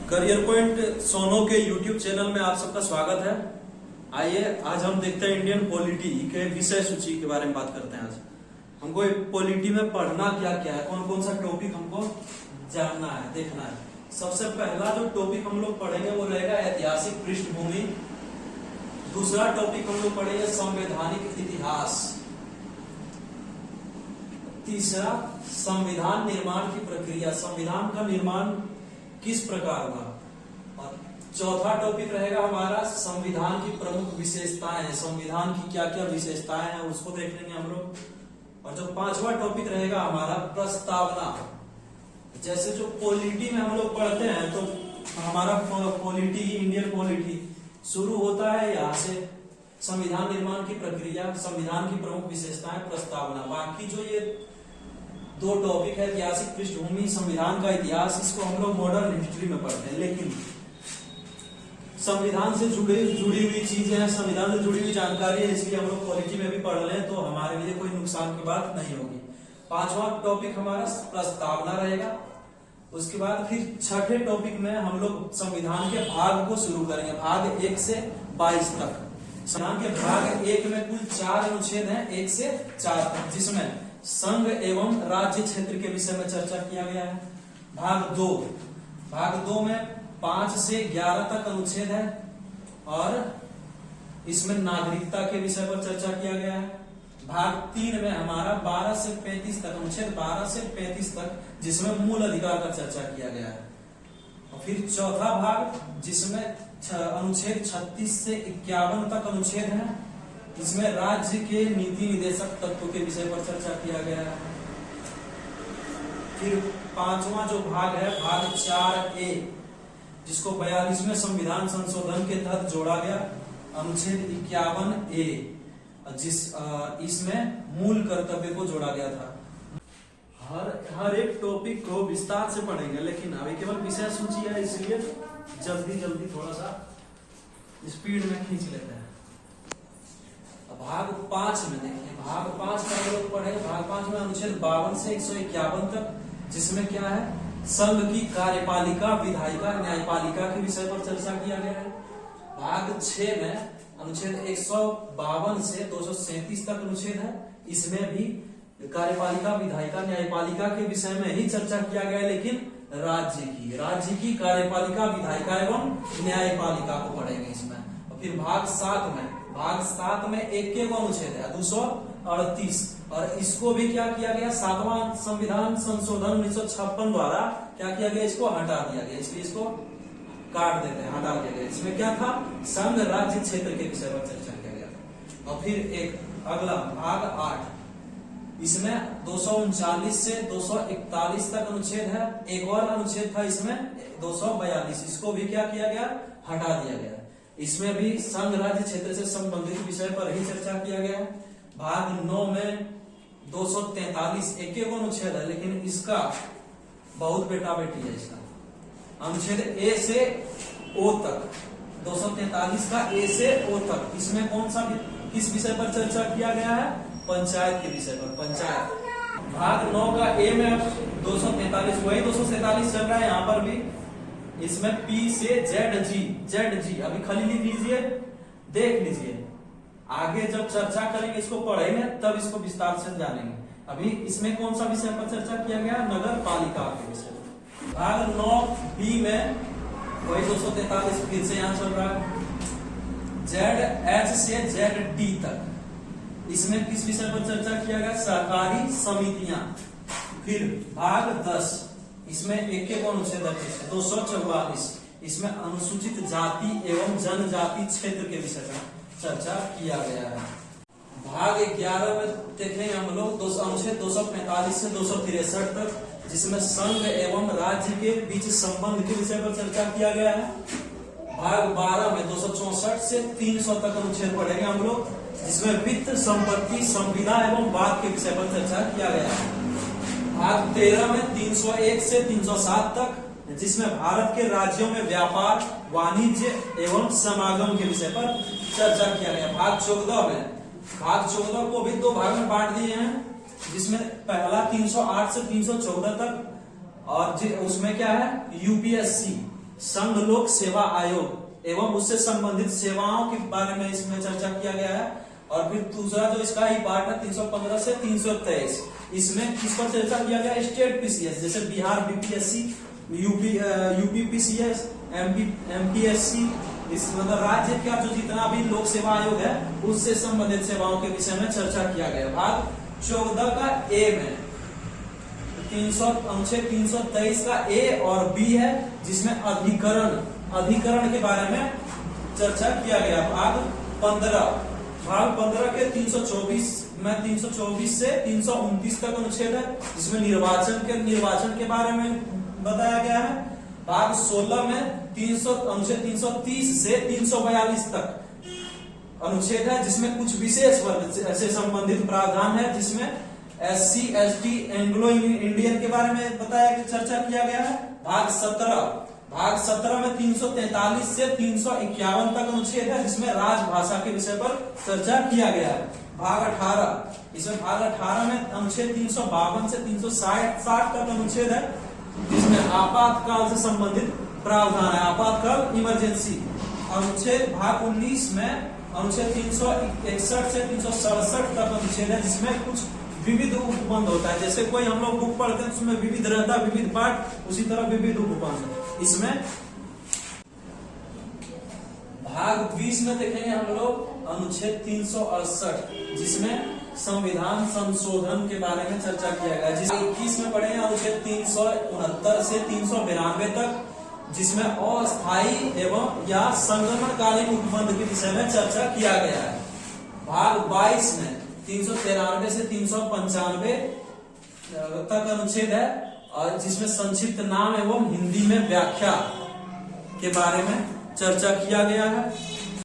Career point सोनो के YouTube channel में आप सबका स्वागत है। आइए आज हम देखते हैं इंडियन पॉलिटी के विषय सूची के बारे में बात करते हैं। आज हमको पॉलिटी में पढ़ना क्या क्या है, कौन कौन सा टॉपिक हमको जानना है, देखना है। सबसे पहला जो टॉपिक हम लोग पढ़ेंगे वो रहेगा ऐतिहासिक पृष्ठभूमि। दूसरा टॉपिक हम लोग पढ़ेंगे संवैधानिक इतिहास। तीसरा संविधान निर्माण की प्रक्रिया, संविधान का निर्माण किस प्रकार हुआ। और चौथा टॉपिक रहेगा हमारा संविधान की प्रमुख विशेषताएं, संविधान की क्या क्या विशेषताएं हैं उसको देख लेंगे हम लोग। और जो पांचवा टॉपिक रहेगा हमारा प्रस्तावना। जैसे जो पॉलिटी में हम लोग पढ़ते हैं तो हमारा पॉलिटी, इंडियन पॉलिटी शुरू होता है यहाँ से, संविधान निर्माण की प्रक्रिया, संविधान की प्रमुख विशेषताएं, प्रस्तावना। बाकी जो ये दो टॉपिक है ऐतिहासिक पृष्ठभूमि, संविधान का इतिहास, इसको हम लोग मॉडर्न हिस्ट्री में पढ़ते हैं। लेकिन संविधान से जुड़ी हुई चीजें हैं, संविधान से जुड़ी हुई जानकारी है, इसलिए हम लोग पॉलिटी में भी पढ़ लें तो हमारे लिए कोई नुकसान की बात नहीं होगी। पांचवा टॉपिक हमारा प्रस्तावना रहेगा। उसके बाद फिर छठे टॉपिक में हम लोग संविधान के भाग को शुरू करेंगे, भाग 1 से 22 तक। संविधान के भाग 1 में कुल 4 अनुच्छेद हैं, 1 से 4 तक, जिसमें संघ एवं राज्य क्षेत्र के विषय में चर्चा किया गया है। भाग 2 में 5 से 11 तक अनुच्छेद है और इसमें नागरिकता के विषय पर चर्चा किया गया है। भाग 3 में हमारा 12 से 35 तक, अनुच्छेद 12 से 35 तक, जिसमें मूल अधिकार का चर्चा किया गया है। और फिर चौथा भाग जिसमें अनुच्छेद 36 से 51 तक अनुच्छेद है, इसमें राज्य के नीति निदेशक तत्व के विषय पर चर्चा किया गया है। फिर पांचवा जो भाग है, भाग 4A, जिसको 42वें संविधान संशोधन के तहत जोड़ा गया, अनुच्छेद 51A, इसमें मूल कर्तव्य को जोड़ा गया था। हर एक टॉपिक को विस्तार से पढ़ेंगे, लेकिन अभी केवल विषय सूची है, इसलिए जल्दी थोड़ा सा स्पीड में खींच लेते हैं। भाग 5 में देखिए, भाग 5 का हम लोग पढ़े। भाग 5 में अनुच्छेद 52 से 151 तक, जिसमें क्या है, संघ की कार्यपालिका, विधायिका, न्यायपालिका के विषय पर चर्चा किया गया है। भाग 6 में अनुच्छेद 152 से 237 तक अनुच्छेद है, इसमें भी कार्यपालिका, विधायिका, न्यायपालिका के विषय में ही चर्चा किया गया है, लेकिन राज्य की कार्यपालिका, विधायिका एवं न्यायपालिका को पढ़ेंगे इसमें। और फिर भाग 7 में एक अनुच्छेद है 238, और इसको भी क्या किया गया, 7वां संविधान संशोधन 1956 द्वारा क्या किया गया, इसको हटा दिया गया, इसलिए इसको काट देते हैं, हटा दिया गया। इसमें क्या था, संघ राज्य क्षेत्र के विषय पर चर्चा किया गया था। और फिर एक अगला भाग 8, इसमें 239 से 241 तक अनुच्छेद है। एक और अनुच्छेद था इसमें 242, इसको भी क्या किया गया, हटा दिया गया। इसमें भी संघ राज्य क्षेत्र से संबंधित विषय पर ही चर्चा किया गया है। भाग 9 में 243 एक अनुच्छेद है, लेकिन इसका बहुत बेटा बेटी है। इसका अनुच्छेद A से O तक, 243 का A से O तक, इसमें कौन सा किस विषय पर चर्चा किया गया है, पंचायत के विषय पर, पंचायत। भाग 9 का A में 243, वही 247 चल रहा है यहाँ पर भी। इसमें P से ZG अभी खाली लिख लीजिए, देख लीजिए, आगे जब चर्चा करेंगे, इसको पढ़ेंगे तब इसको विस्तार से जानेंगे। अभी इसमें कौन सा विषय पर चर्चा किया गया, नगर पालिका के विषय पर। भाग 9B में वही 243 फिर से यहाँ चल रहा है, ZH से ZD तक, इसमें किस विषय पर चर्चा किया गया, सहकारी समितियां। फिर भाग 10, इसमें एक अनुच्छेद 244, इसमें अनुसूचित जाति एवं जनजाति क्षेत्र के विषय में चर्चा किया गया है। भाग 11 में देखेंगे हम लोग अनुच्छेद 245 से 263 तक, जिसमें संघ एवं राज्य के बीच संबंध के विषय पर चर्चा किया गया है। भाग 12 में 264 से 300 तक अनुच्छेद पढ़ेंगे हम लोग, जिसमें वित्त, संपत्ति, संविदा एवं वाद के विषय पर चर्चा किया गया है। भाग 13 में 301 से 307 तक, जिसमें भारत के राज्यों में व्यापार, वाणिज्य एवं समागम के विषय पर चर्चा किया गया। भाग 14 को भी 2 भाग में बांट दिए हैं, जिसमें पहला 308 से 314 तक, और उसमें क्या है, यूपीएससी संघ लोक सेवा आयोग एवं उससे संबंधित सेवाओं के बारे में इसमें चर्चा किया गया है। और फिर दूसरा जो इसका ही पार्ट है 315 से 323, इसमें किस पर चर्चा किया गया, स्टेट पीसीएस, जैसे Bihar BPSC, UP PCS, MPSC, इस मतलब राज्य का जो जितना भी लोक सेवा आयोग है उससे संबंधित सेवाओं के विषय में चर्चा किया गया। भाग 14 का ए में 323 का ए और बी है, जिसमें अधिकरण के बारे में चर्चा किया गया। भाग 15 के 324 में 324 से 329 तक अनुच्छेद है, जिसमें निर्वाचन के बारे में बताया गया है। भाग 16 में अनुच्छेद 330 से 342 तक अनुच्छेद है, जिसमें कुछ विशेष वर्ग से संबंधित प्रावधान है, जिसमें SC ST एंग्लो इंडियन के बारे में बताया चर्चा किया गया है। भाग 17 में 343 से 351 तक अनुच्छेद है, जिसमें राजभाषा के विषय पर चर्चा किया गया है। भाग 18 में अनुच्छेद 352 से 360 तक अनुच्छेद है, जिसमें आपातकाल से संबंधित प्रावधान है, आपातकाल इमरजेंसी। अनुच्छेद भाग 19 में अनुच्छेद 361 से 367 तक अनुच्छेद है, जिसमें कुछ विविध उपबंध होता है। जैसे कोई हम लोग बुक पढ़ते हैं उसमें विविध रहता है, विविध पाठ, उसी तरह विविध उपबंध। इसमें भाग 20 में देखेंगे हम लोग अनुच्छेद 368, जिसमें संविधान संशोधन के बारे में चर्चा किया गया है। जिसमें 21 में पढ़े अनुच्छेद 369 से 392 तक, जिसमें अस्थायी एवं या संक्रमणकालीन उपबंध के विषय में चर्चा किया गया है। भाग 22 में 393 से 395 तक अनुच्छेद है, और जिसमें संक्षिप्त नाम एवं हिंदी में व्याख्या के बारे में चर्चा किया गया है।